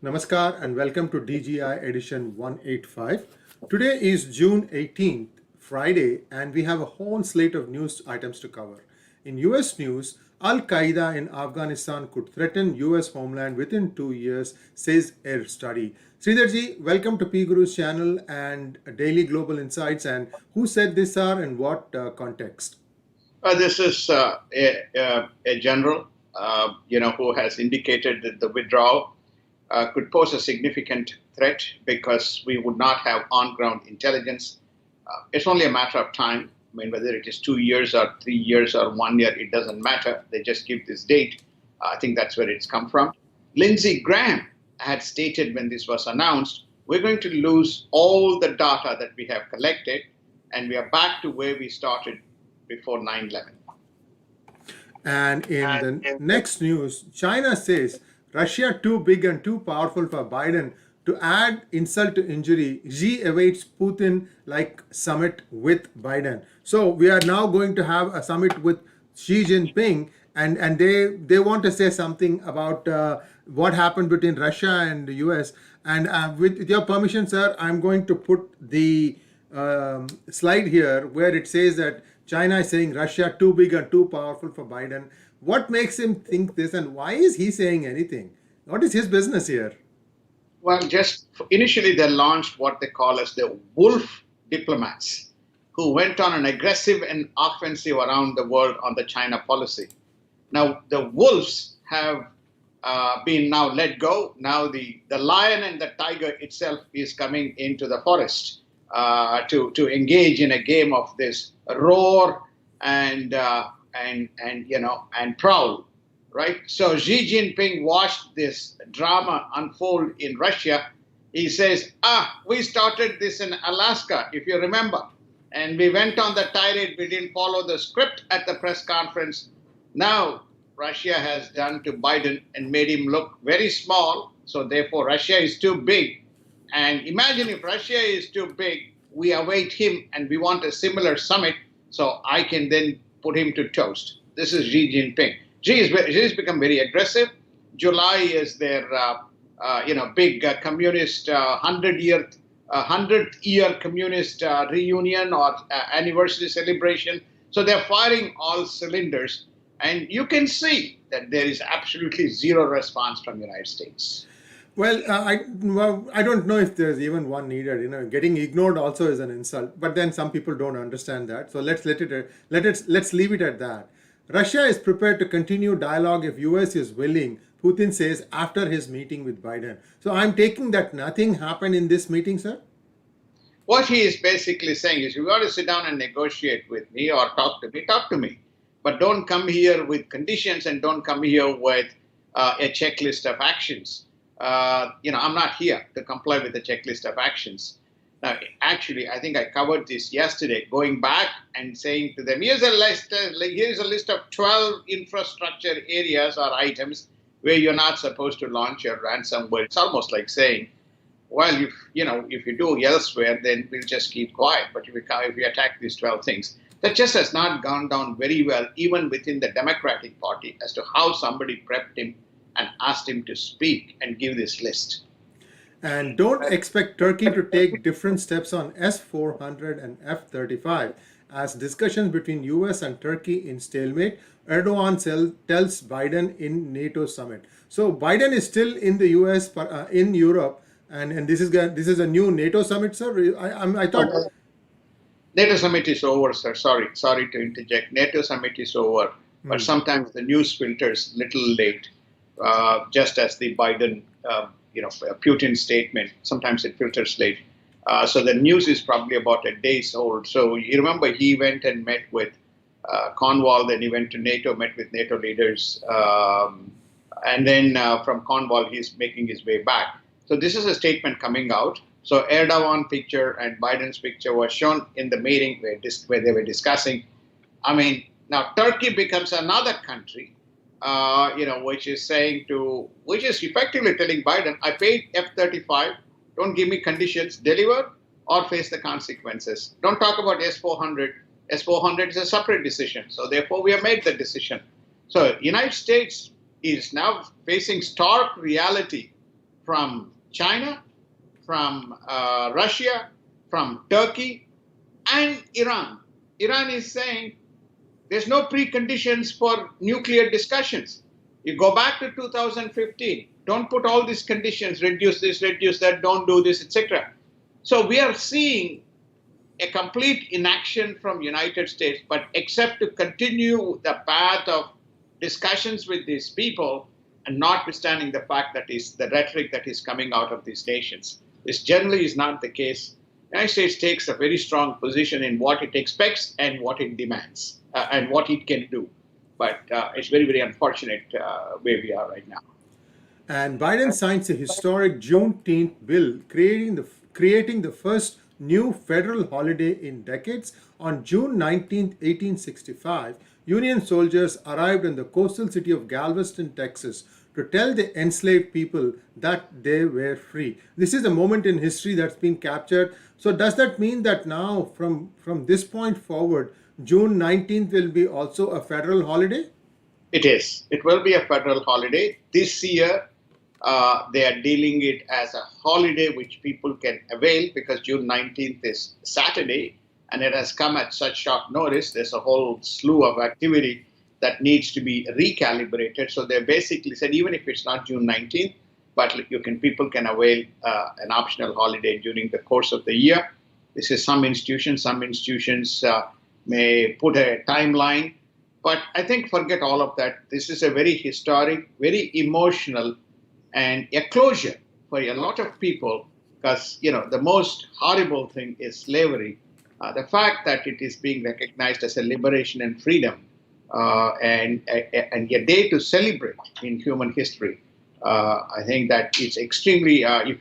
Namaskar and welcome to DGI edition 185. Today is June 18th, Friday, and we have a whole slate of news items to cover. In US news, Al Qaeda in Afghanistan could threaten US homeland within 2 years, says a study. Sridharji, welcome to PGurus channel and Daily Global Insights. And who said this are and what context? This is a general, who has indicated that the withdrawal could pose a significant threat because we would not have on-ground intelligence. It's only a matter of time. I mean, whether it is 2 years or 3 years or 1 year, it doesn't matter. They just give this date. I think that's where it's come from. Lindsey Graham had stated when this was announced, we're going to lose all the data that we have collected, and we are back to where we started before 9/11. And in the next news, China says Russia too big and too powerful for Biden. To add insult to injury, Xi awaits Putin-like summit with Biden. So we are now going to have a summit with Xi Jinping, and they want to say something about what happened between Russia and the US. And with your permission, sir, I'm going to put the slide here where it says that China is saying Russia too big and too powerful for Biden. What makes him think this, and why is he saying anything? What is his business here? Well, just initially they launched what they call as the wolf diplomats, who went on an aggressive and offensive around the world on the China policy. Now, the wolves have been now let go. Now the lion and the tiger itself is coming into the forest to engage in a game of this roar and prowl, right? So Xi Jinping watched this drama unfold in Russia. He says, we started this in Alaska, if you remember, and we went on the tirade. We didn't follow the script at the press conference. Now Russia has done to Biden and made him look very small. So therefore Russia is too big. And imagine if Russia is too big, we await him and we want a similar summit so I can then put him to toast. This is Xi Jinping. Xi has become very aggressive. July is their big communist 100th year communist reunion or anniversary celebration. So they're firing all cylinders. And you can see that there is absolutely zero response from the United States. Well, I don't know if there's even one needed. Getting ignored also is an insult. But then some people don't understand that. So let's leave it at that. Russia is prepared to continue dialogue if US is willing, Putin says after his meeting with Biden. So I'm taking that nothing happened in this meeting, sir? What he is basically saying is, you got to sit down and negotiate with me or talk to me. But don't come here with conditions and don't come here with a checklist of actions. I'm not here to comply with the checklist of actions. Now, actually, I think I covered this yesterday, going back and saying to them, here's a list of 12 infrastructure areas or items where you're not supposed to launch your ransomware. It's almost like saying, well, if you do elsewhere, then we'll just keep quiet. But if we attack these 12 things, that just has not gone down very well, even within the Democratic Party, as to how somebody prepped him and asked him to speak and give this list. And don't expect Turkey to take different steps on S-400 and F-35 as discussions between US and Turkey in stalemate. Erdogan tells Biden in NATO summit. So Biden is still in the US, in Europe, and this is a new NATO summit, sir. I thought NATO summit is over, sir. Sorry to interject. NATO summit is over, but sometimes the news filters little late. Just as the Biden, Putin statement, sometimes it filters late. So the news is probably about a day's old. So you remember he went and met with Cornwall, then he went to NATO, met with NATO leaders. And then from Cornwall, he's making his way back. So this is a statement coming out. So Erdogan picture and Biden's picture was shown in the meeting where they were discussing. I mean, now Turkey becomes another country which is effectively telling Biden, I paid F-35, don't give me conditions, deliver or face the consequences. Don't talk about S-400. S-400 is a separate decision. So therefore, we have made the decision. So United States is now facing stark reality from China, from Russia, from Turkey, and Iran. Iran is saying there's no preconditions for nuclear discussions. You go back to 2015. Don't put all these conditions, reduce this, reduce that, don't do this, etc. So we are seeing a complete inaction from United States, but except to continue the path of discussions with these people, and notwithstanding the fact that is the rhetoric that is coming out of these nations. This generally is not the case. The United States takes a very strong position in what it expects and what it demands and what it can do. But it's very, very unfortunate where we are right now. And Biden signs a historic Juneteenth bill creating the first new federal holiday in decades. On June 19, 1865, Union soldiers arrived in the coastal city of Galveston, Texas, to tell the enslaved people that they were free. This is a moment in history that's been captured. So does that mean that now, from this point forward, June 19th will be also a federal holiday? It is. It will be a federal holiday. This year, they are dealing it as a holiday which people can avail because June 19th is Saturday and it has come at such short notice. There's a whole slew of activity that needs to be recalibrated. So they basically said, even if it's not June 19th, but people can avail an optional holiday during the course of the year. This is some institutions. Some institutions may put a timeline. But I think forget all of that. This is a very historic, very emotional, and a closure for a lot of people because, the most horrible thing is slavery. The fact that it is being recognized as a liberation and freedom and a day to celebrate in human history. I think that it's extremely, if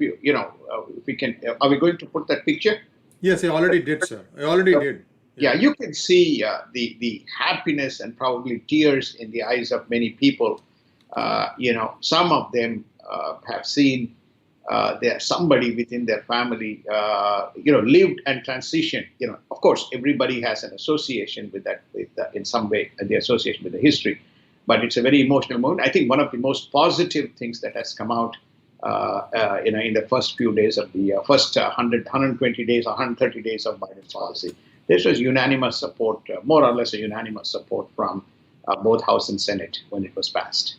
we can, are we going to put that picture? Yes, I already did, sir. I already did. Yeah, you can see the happiness and probably tears in the eyes of many people. Some of them have seen somebody within their family, lived and transitioned. Of course, everybody has an association with that, in some way, the association with the history. But it's a very emotional moment. I think one of the most positive things that has come out, in the first few days of the first 120 days or 130 days of Biden's policy, this was unanimous support, more or less a unanimous support from both House and Senate when it was passed.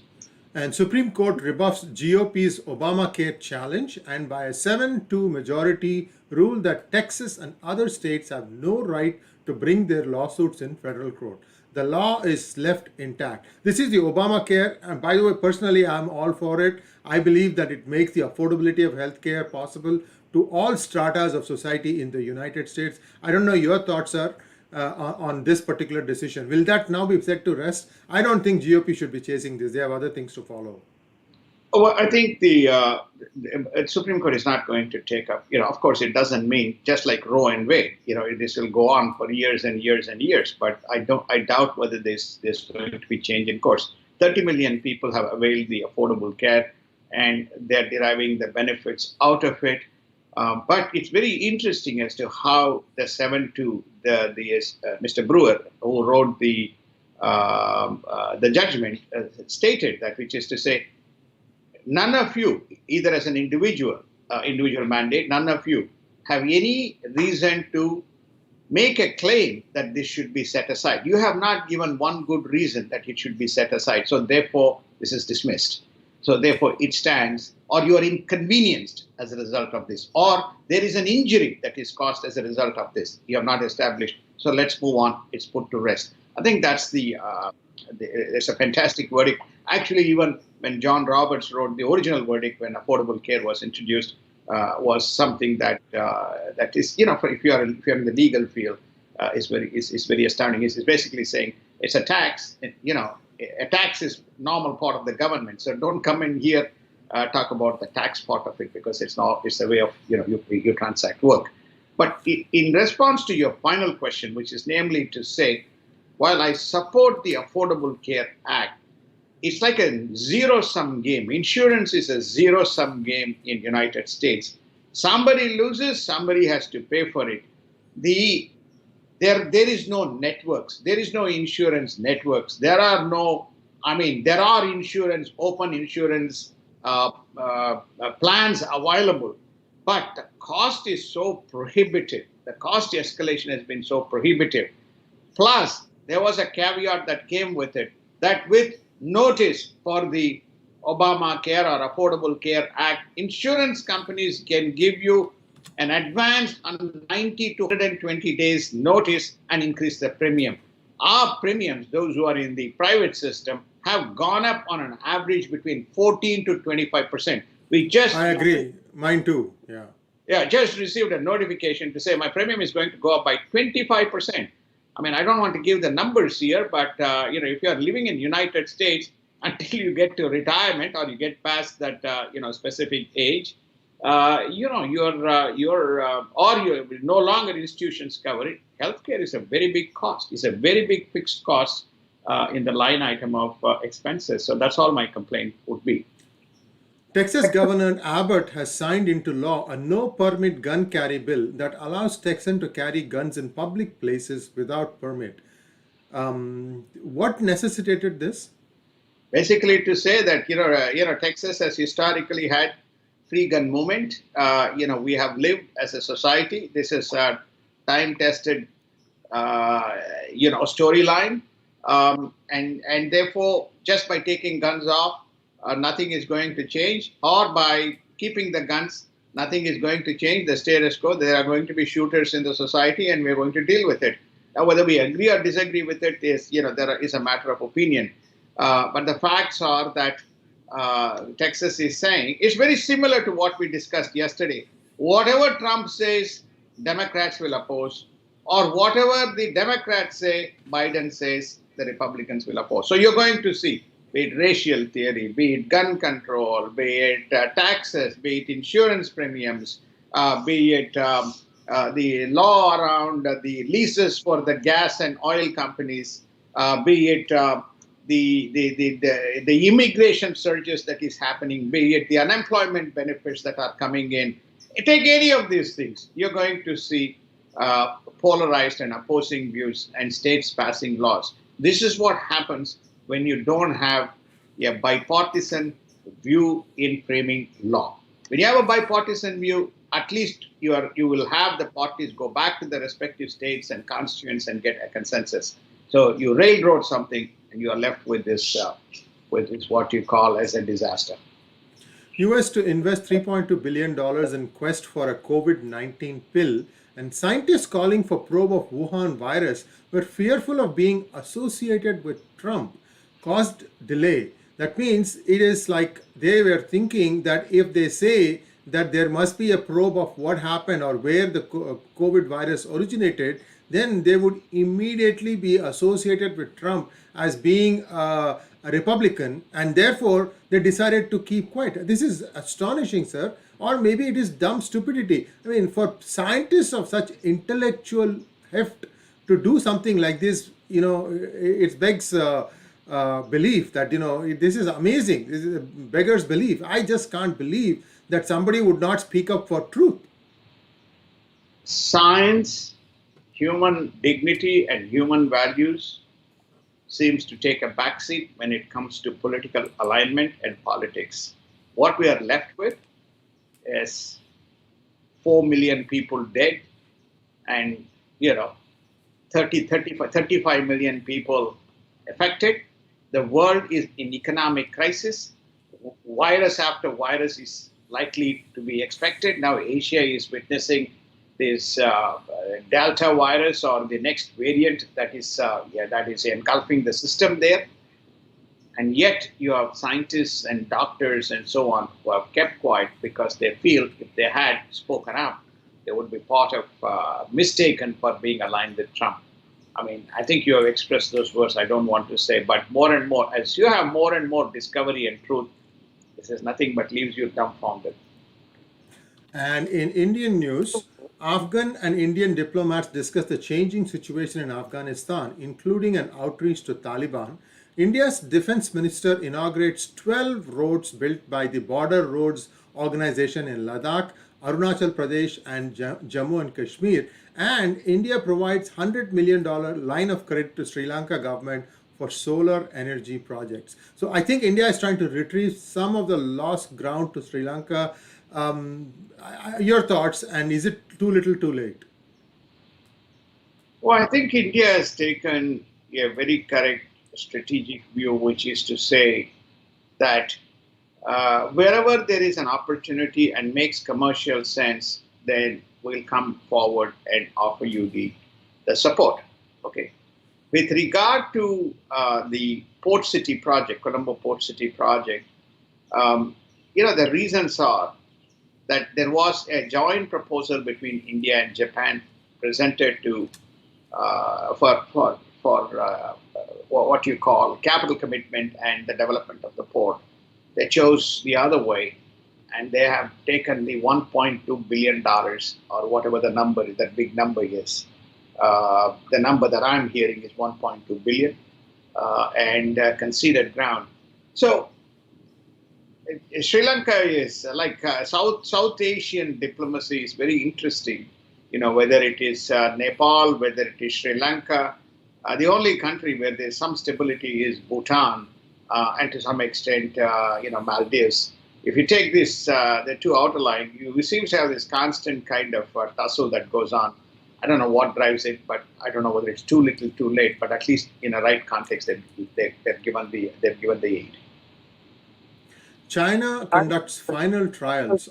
And Supreme Court rebuffs GOP's Obamacare challenge and by a 7-2 majority ruled that Texas and other states have no right to bring their lawsuits in federal court. The law is left intact. This is the Obamacare, and by the way, personally, I'm all for it. I believe that it makes the affordability of healthcare possible to all stratas of society in the United States. I don't know your thoughts, sir, on this particular decision. Will that now be set to rest? I don't think GOP should be chasing this. They have other things to follow. Well, I think the Supreme Court is not going to take up, of course, it doesn't mean just like Roe and Wade, this will go on for years and years and years, but I doubt whether there's going to be change in course. 30 million people have availed the Affordable Care and they're deriving the benefits out of it. But it's very interesting as to how the 7-2, Mr. Brewer, who wrote the judgment, stated that, which is to say, none of you, either as an individual mandate, none of you have any reason to make a claim that this should be set aside. You have not given one good reason that it should be set aside. So therefore, this is dismissed. So therefore, it stands, or you are inconvenienced as a result of this, or there is an injury that is caused as a result of this. You have not established. So let's move on. It's put to rest. I think that's it's a fantastic verdict. Actually, even when John Roberts wrote the original verdict when Affordable Care was introduced, was something that is, if you're in the legal field, is very astounding. It's basically saying it's a tax. A tax is normal part of the government. So don't come in here talk about the tax part of it because it's a way of you transact work. But in response to your final question, which is namely to say, while I support the Affordable Care Act, it's like a zero-sum game. Insurance is a zero-sum game in the United States. Somebody loses, somebody has to pay for it. There is no networks. There is no insurance networks. There are open insurance plans available, but the cost is so prohibitive. The cost escalation has been so prohibitive. Plus, there was a caveat that came with it that with notice for the Obamacare or Affordable Care Act, insurance companies can give you an advance on 90 to 120 days notice and increase the premium. Our premiums, those who are in the private system, have gone up on an average between 14 to 25%. We I just agree. Mine too. Yeah. yeah, just received a notification to say my premium is going to go up by 25%. I mean, I don't want to give the numbers here, but if you are living in United States until you get to retirement or you get past that specific age, or you will no longer institutions cover it. Healthcare is a very big cost. It's a very big fixed cost in the line item of expenses. So that's all my complaint would be. Texas Governor Abbott has signed into law a no permit gun carry bill that allows Texans to carry guns in public places without permit. What necessitated this? Basically, to say that Texas has historically had free gun movement. We have lived as a society. This is a time-tested, storyline, and therefore, just by taking guns off, nothing is going to change, or by keeping the guns, nothing is going to change. The status quo. There are going to be shooters in the society, and we're going to deal with it. Now, whether we agree or disagree with it is, there is a matter of opinion. But the facts are that Texas is saying it's very similar to what we discussed yesterday. Whatever Trump says, Democrats will oppose, or whatever the Democrats say, Biden says, the Republicans will oppose. So you're going to see, be it racial theory, be it gun control, be it taxes, be it insurance premiums, be it the law around the leases for the gas and oil companies, be it the immigration surges that is happening, be it the unemployment benefits that are coming in. Take any of these things, you're going to see polarized and opposing views and states passing laws. This is what happens when you don't have a bipartisan view in framing law. When you have a bipartisan view, at least you will have the parties go back to the respective states and constituents and get a consensus. So you railroad something, and you are left with this what you call as a disaster. US to invest $3.2 billion in quest for a COVID-19 pill, and scientists calling for probe of Wuhan virus were fearful of being associated with Trump caused delay. That means it is like they were thinking that if they say that there must be a probe of what happened or where the COVID virus originated, then they would immediately be associated with Trump as being a Republican, and therefore they decided to keep quiet. This is astonishing, sir. Or maybe it is dumb stupidity. I mean, for scientists of such intellectual heft to do something like this, it begs belief that, this is amazing. This is a beggar's belief. I just can't believe that somebody would not speak up for truth. Science, human dignity, and human values seems to take a backseat when it comes to political alignment and politics. What we are left with is 4 million people dead and 35 million people affected. The world is in economic crisis. Virus after virus is likely to be expected. Now Asia is witnessing this Delta virus, or the next variant that is engulfing the system there. And yet you have scientists and doctors and so on who have kept quiet because they feel if they had spoken up, they would be part of mistaken for being aligned with Trump. I mean, I think you have expressed those words. I don't want to say, but more and more, as you have more and more discovery and truth, this is nothing but leaves you dumbfounded. And in Indian news, Afghan and Indian diplomats discussed the changing situation in Afghanistan, including an outreach to Taliban. India's defense minister inaugurates 12 roads built by the Border Roads Organization in Ladakh, Arunachal Pradesh, and Jammu and Kashmir. And India provides $100 million line of credit to Sri Lanka government for solar energy projects. So I think India is trying to retrieve some of the lost ground to Sri Lanka. Your thoughts, and is it too little too late? Well, I think India has taken a very correct strategic view, which is to say that wherever there is an opportunity and makes commercial sense, then we'll come forward and offer you the support. Okay. With regard to the Port City project, Colombo Port City project, um, the reasons are that there was a joint proposal between India and Japan presented to for what you call capital commitment and the development of the port. They chose the other way, and they have taken the 1.2 billion dollars or whatever the number is, that big number is. The number that I'm hearing is 1.2 billion and conceded ground. So Sri Lanka is like South Asian diplomacy is very interesting. Whether it is Nepal, whether it is Sri Lanka, the only country where there's some stability is Bhutan, and to some extent, Maldives. If you take this, the two outer line, you seem to have this constant kind of tussle that goes on. I don't know what drives it, but I don't know whether it's too little, too late. But at least in a right context, they've given the aid. China conducts final trials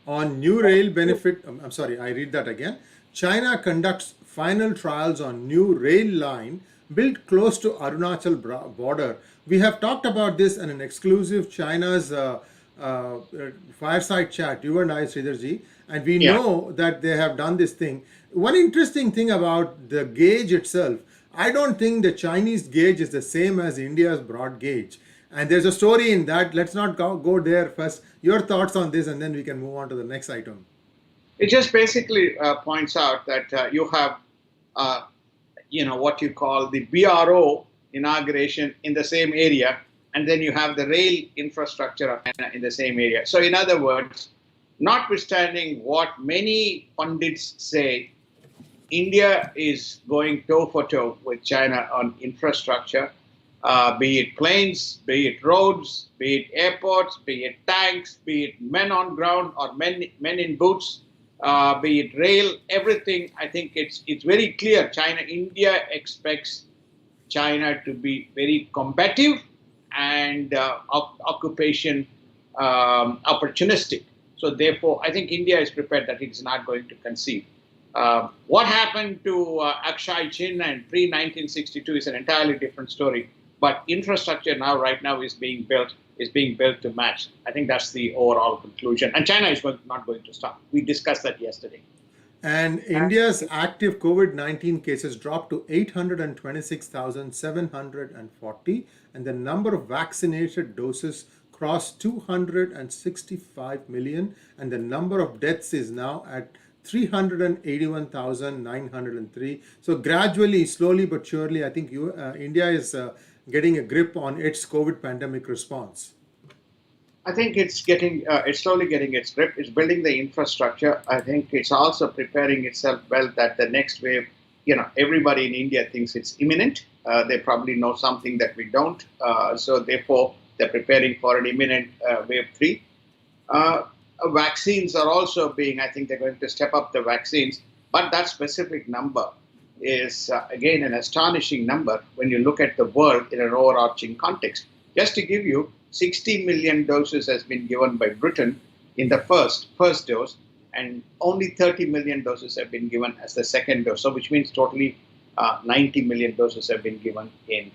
on new rail benefit. I'm sorry, I read that again. China conducts final trials on new rail line built close to Arunachal border. We have talked about this in an exclusive China's fireside chat, you and I, Sridharji, and we Yeah. know that they have done this thing. One interesting thing about the gauge itself, I don't think the Chinese gauge is the same as India's broad gauge. And there's a story in that. Let's not go there first. Your thoughts on this, and then we can move on to the next item. It just basically points out that you have, what you call the BRO inauguration in the same area, and then you have the rail infrastructure in the same area. So, in other words, notwithstanding what many pundits say, India is going toe for toe with China on infrastructure, be it planes, be it roads, be it airports, be it tanks, be it men on ground or men in boots, be it rail, everything. I think it's very clear. India expects China to be very combative and occupation opportunistic. So therefore, I think India is prepared that it is not going to concede. What happened to Akshay Chin and pre-1962 is an entirely different story. But infrastructure right now is being built to match. I think that's the overall conclusion. And China is not going to stop. We discussed that yesterday. And India's active COVID-19 cases dropped to 826,740, and the number of vaccinated doses crossed 265 million, and the number of deaths is now at 381,903. So gradually, slowly but surely, I think India is getting a grip on its COVID pandemic response. I think it's slowly getting its grip. It's building the infrastructure. I think it's also preparing itself well that the next wave, everybody in India thinks it's imminent. They probably know something that we don't. So therefore, they're preparing for an imminent wave 3. Vaccines are also I think they're going to step up the vaccines. But that specific number is, again, an astonishing number when you look at the world in an overarching context. Just to give you, 60 million doses has been given by Britain in the first dose, and only 30 million doses have been given as the second dose. So, which means totally 90 million doses have been given in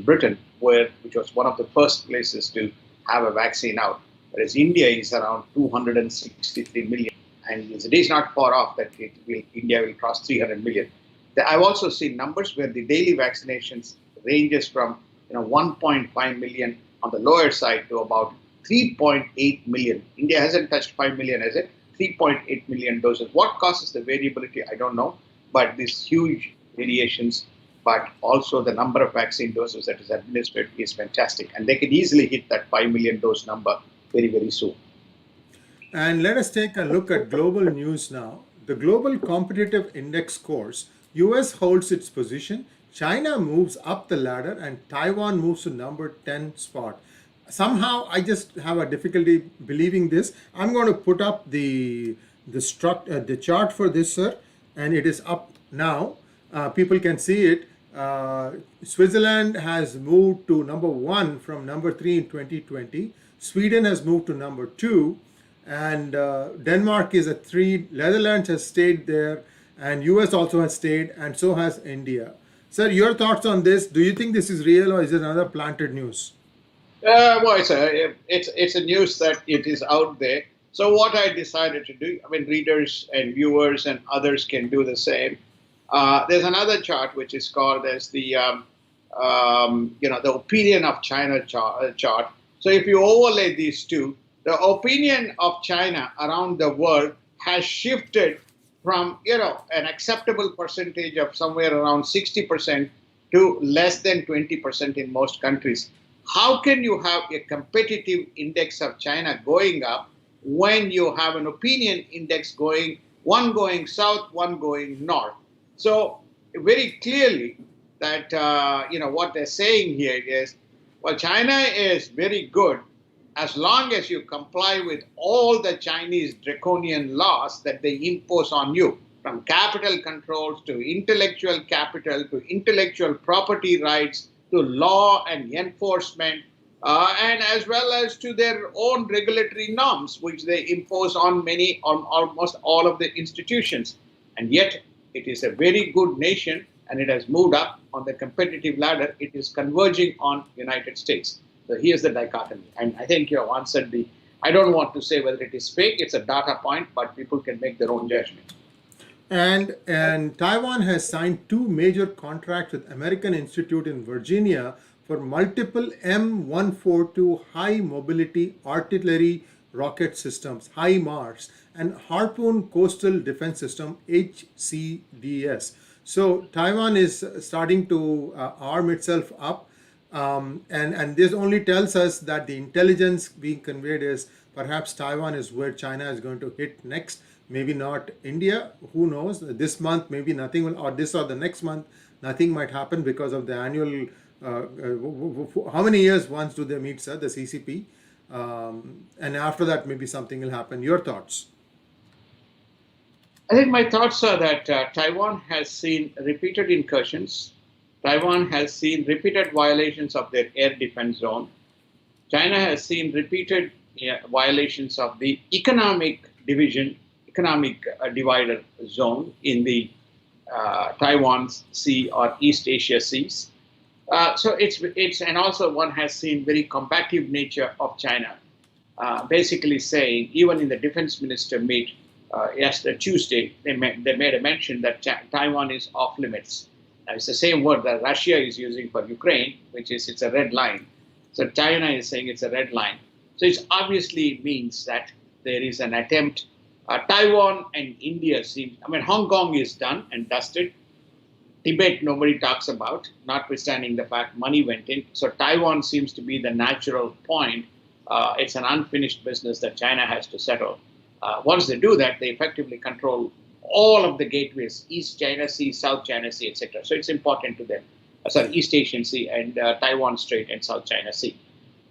Britain, which was one of the first places to have a vaccine out. Whereas India is around 263 million, and it is not far off that India will cross 300 million. I've also seen numbers where the daily vaccinations ranges from 1.5 million on the lower side to about 3.8 million. India hasn't touched 5 million, has it? 3.8 million doses. What causes the variability? I don't know. But these huge variations, but also the number of vaccine doses that is administered is fantastic. And they can easily hit that 5 million dose number very, very soon. And let us take a look at global news now. The Global Competitive Index scores, US holds its position. China moves up the ladder and Taiwan moves to number 10 spot. Somehow I just have a difficulty believing this. I'm going to put up the chart for this, sir, and it is up now. People can see it. Switzerland has moved to number 1 from number 3 in 2020. Sweden has moved to number 2, and Denmark is at 3. Netherlands has stayed there, and US also has stayed, and so has India. Sir, your thoughts on this? Do you think this is real or is it another planted news? Well, it's a news that it is out there. So what I decided to do, I mean, readers and viewers and others can do the same. There's another chart which is called as the opinion of China chart. So if you overlay these two, the opinion of China around the world has shifted from an acceptable percentage of somewhere around 60% to less than 20% in most countries. How can you have a competitive index of China going up when you have an opinion index one going south, one going north? So very clearly that what they're saying here is, well, China is very good as long as you comply with all the Chinese draconian laws that they impose on you, from capital controls to intellectual capital to intellectual property rights to law and enforcement, and as well as to their own regulatory norms, which they impose on almost all of the institutions. And yet, it is a very good nation, and it has moved up on the competitive ladder. It is converging on United States. So here's the dichotomy. And I think you have answered I don't want to say whether it is fake, it's a data point, but people can make their own judgment. And Taiwan has signed 2 major contracts with American Institute in Virginia for multiple M142 high mobility artillery rocket systems, HIMARS, and Harpoon Coastal Defense System, HCDS. So Taiwan is starting to arm itself up. And this only tells us that the intelligence being conveyed is perhaps Taiwan is where China is going to hit next. Maybe not India. Who knows? This month, maybe nothing will, or this or the next month, nothing might happen because of the annual. How many years once do they meet, sir? The CCP, and after that, maybe something will happen. Your thoughts? I think my thoughts are that Taiwan has seen repeated incursions. Taiwan has seen repeated violations of their air defense zone. China has seen repeated violations of the economic divider zone in the Taiwan Sea or East Asia Seas. So it's and also one has seen very combative nature of China, basically saying, even in the defense minister meet yesterday, Tuesday, they made a mention that Taiwan is off limits. Now, it's the same word that Russia is using for Ukraine, which is it's a red line. So China is saying it's a red line. So it obviously means that there is an attempt. Taiwan and India Hong Kong is done and dusted. Tibet nobody talks about, notwithstanding the fact money went in. So Taiwan seems to be the natural point. It's an unfinished business that China has to settle. Once they do that, they effectively control all of the gateways, East China Sea, South China Sea, etc. So it's important to them. East Asian Sea and Taiwan Strait and South China Sea.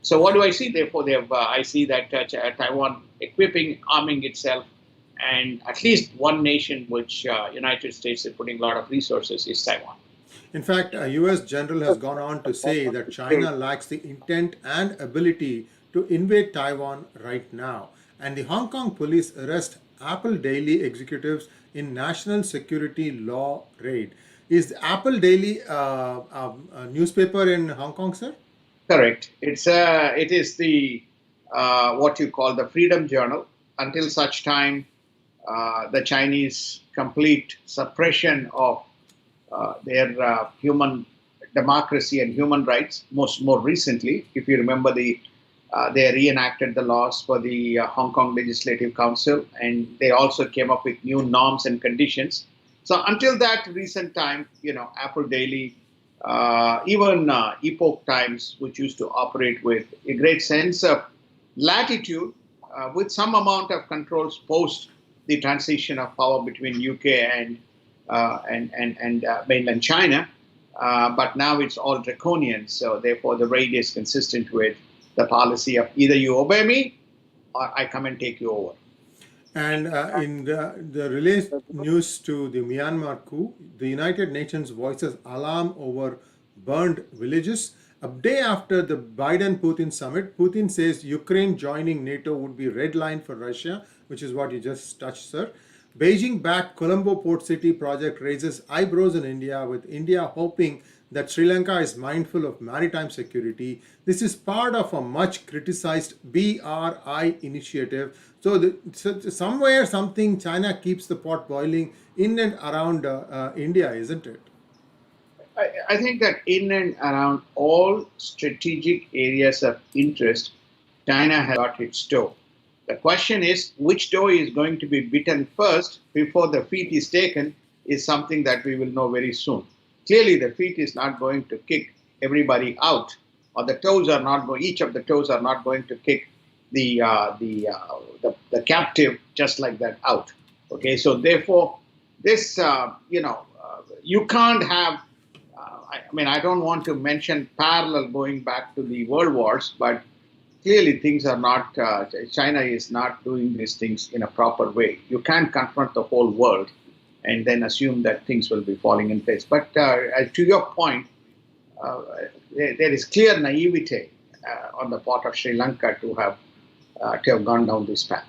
So what do I see? Therefore, I see that Taiwan equipping, arming itself, and at least one nation which United States is putting a lot of resources is Taiwan. In fact, a US general has gone on to say that China lacks the intent and ability to invade Taiwan right now. And the Hong Kong police arrest Apple Daily executives in national security law raid. Is Apple Daily a newspaper in Hong Kong, sir? Correct. It is the what you call the Freedom Journal. Until such time, the Chinese complete suppression of their human democracy and human rights. More recently, if you remember, they reenacted the laws for the Hong Kong Legislative Council, and they also came up with new norms and conditions. So until that recent time, Apple Daily, even Epoch Times, which used to operate with a great sense of latitude, with some amount of controls post the transition of power between UK and mainland China, but now it's all draconian. So therefore, the rate is consistent with the policy of either you obey me or I come and take you over. And in the related news to the Myanmar coup, the United Nations voices alarm over burned villages. A day after the Biden-Putin summit, Putin says Ukraine joining NATO would be red line for Russia, which is what you just touched, sir. Beijing-backed Colombo Port City project raises eyebrows in India, with India hoping that Sri Lanka is mindful of maritime security. This is part of a much criticized BRI initiative. So somewhere, something, China keeps the pot boiling in and around India, isn't it? I think that in and around all strategic areas of interest, China has got its toe. The question is which toe is going to be bitten first before the feet is taken is something that we will know very soon. Clearly, the feet is not going to kick everybody out, or the toes are not going. Each of the toes are not going to kick the captive just like that out. Okay, so therefore, this you can't have. I mean, I don't want to mention parallel going back to the world wars, but clearly things are not. China is not doing these things in a proper way. You can't confront the whole world and then assume that things will be falling in place. But to your point, there is clear naivete on the part of Sri Lanka to have gone down this path.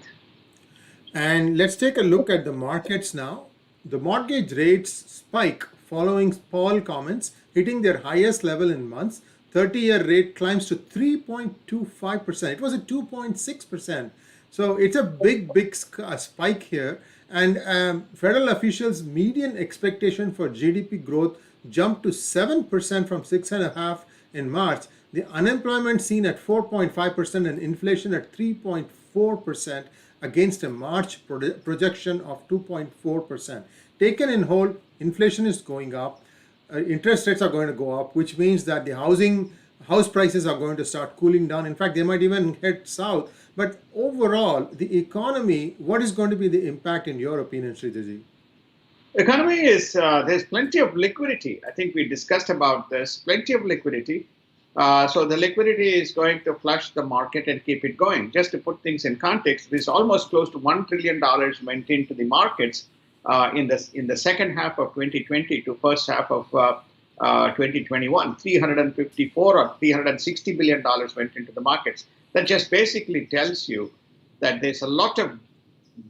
And let's take a look at the markets now. The mortgage rates spike following Paul comments, hitting their highest level in months. 30-year rate climbs to 3.25%. It was at 2.6%. So it's a big spike here. And federal officials' median expectation for GDP growth jumped to 7% from 6.5% in March. The unemployment seen at 4.5% and inflation at 3.4% against a March projection of 2.4%. Taken in whole, inflation is going up, interest rates are going to go up, which means that the house prices are going to start cooling down. In fact, they might even head south. But overall, the economy, what is going to be the impact in your opinion, Sridharji? Economy is there's plenty of liquidity. I think we discussed about this. Plenty of liquidity. So the liquidity is going to flush the market and keep it going. Just to put things in context, there's almost close to $1 trillion went into the markets in the second half of 2020 to first half of 2021. 354 or $360 billion went into the markets. That just basically tells you that there's a lot of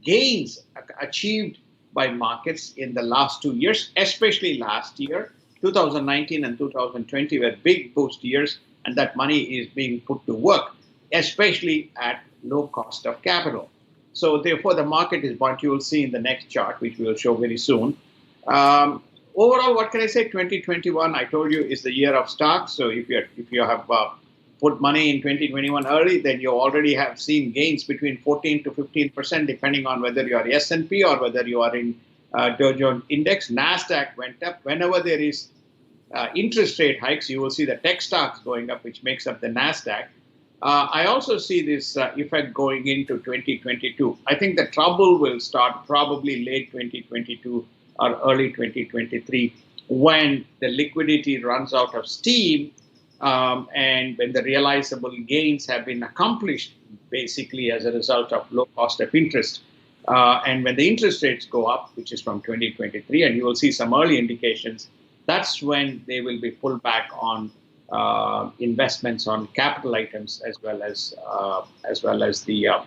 gains achieved by markets in the last 2 years, especially last year. 2019 and 2020 were big boost years, and that money is being put to work, especially at low cost of capital. So therefore, the market is what you will see in the next chart, which we will show very soon. Overall, what can I say? 2021, I told you, is the year of stocks. So if you have put money in 2021 early, then you already have seen gains between 14 to 15%, depending on whether you are S&P or whether you are in Dow Jones Index. NASDAQ went up. Whenever there is interest rate hikes, you will see the tech stocks going up, which makes up the NASDAQ. I also see this effect going into 2022. I think the trouble will start probably late 2022 or early 2023 when the liquidity runs out of steam and when the realizable gains have been accomplished basically as a result of low cost of interest. And when the interest rates go up, which is from 2023, and you will see some early indications, that's when they will be pulled back on investments on capital items as well as the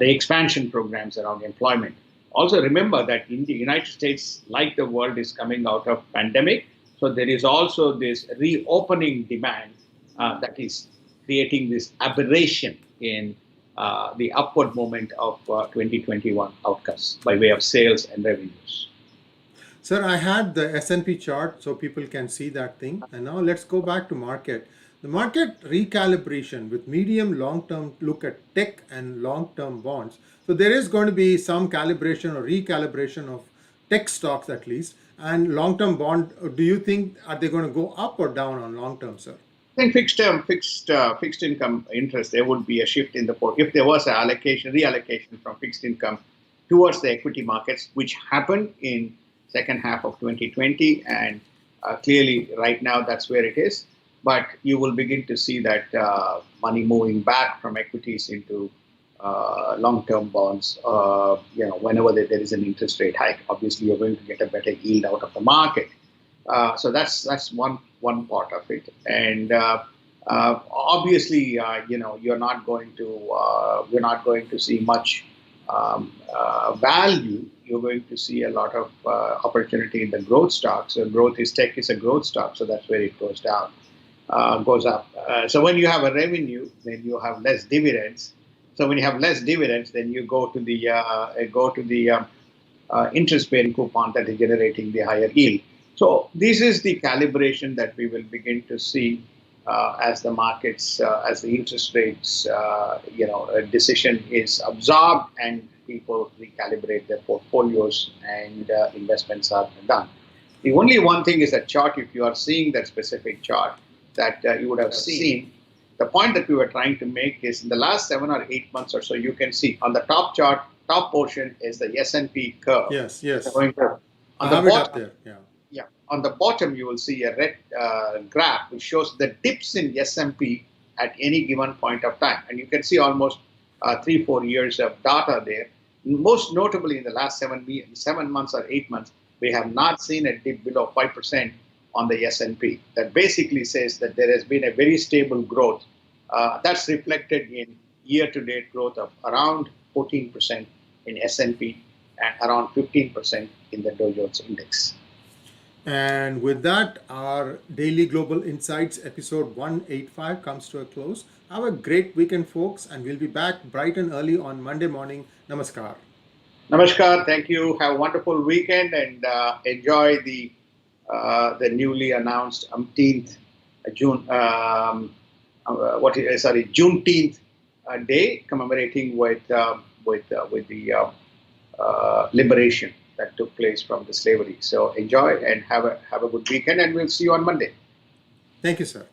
expansion programs around employment. Also remember that in the United States, like the world, is coming out of pandemic, so there is also this reopening demand that is creating this aberration in the upward moment of 2021 outcomes by way of sales and revenues. Sir, I had the S&P chart so people can see that thing. And now let's go back to market. The market recalibration with medium long-term look at tech and long-term bonds. So there is going to be some calibration or recalibration of tech stocks at least. And long-term bond, do you think, are they going to go up or down on long-term, sir? I think fixed income interest, there would be a shift in the if there was an reallocation from fixed income towards the equity markets, which happened in second half of 2020 and Clearly, right now, that's where it is. But you will begin to see that money moving back from equities into long-term bonds. Whenever there is an interest rate hike, obviously you're going to get a better yield out of the market. So that's one part of it, and obviously, you're not going to see much value. You're going to see a lot of opportunity in the growth stocks. So tech is a growth stock, so that's where it goes up. So when you have a revenue, then you have less dividends. So when you have less dividends, then you go to the interest-bearing coupon that is generating the higher yield. So this is the calibration that we will begin to see as the markets, as the interest rates, decision is absorbed and people recalibrate their portfolios and investments are done. The only one thing is that chart. If you are seeing that specific chart that you would have seen, the point that we were trying to make is in the last 7 or 8 months or so, you can see on the top chart, top portion is the S&P curve. Yes, yes. On I the have it bottom, up there. Yeah. yeah, on the bottom you will see a red graph which shows the dips in S&P at any given point of time, and you can see almost 3-4 years of data there. Most notably, in the last 7 months or 8 months, we have not seen a dip below 5% on the S&P. That basically says that there has been a very stable growth. That's reflected in year-to-date growth of around 14% in S&P and around 15% in the Dow Jones Index. And with that, our Daily Global Insights episode 185 comes to a close. Have a great weekend, folks, and we'll be back bright and early on Monday morning. Namaskar. Namaskar. Thank you. Have a wonderful weekend and enjoy the newly announced umpteenth Juneteenth day, commemorating with the liberation that took place from the slavery. So enjoy and have a good weekend, and we'll see you on Monday. Thank you, sir.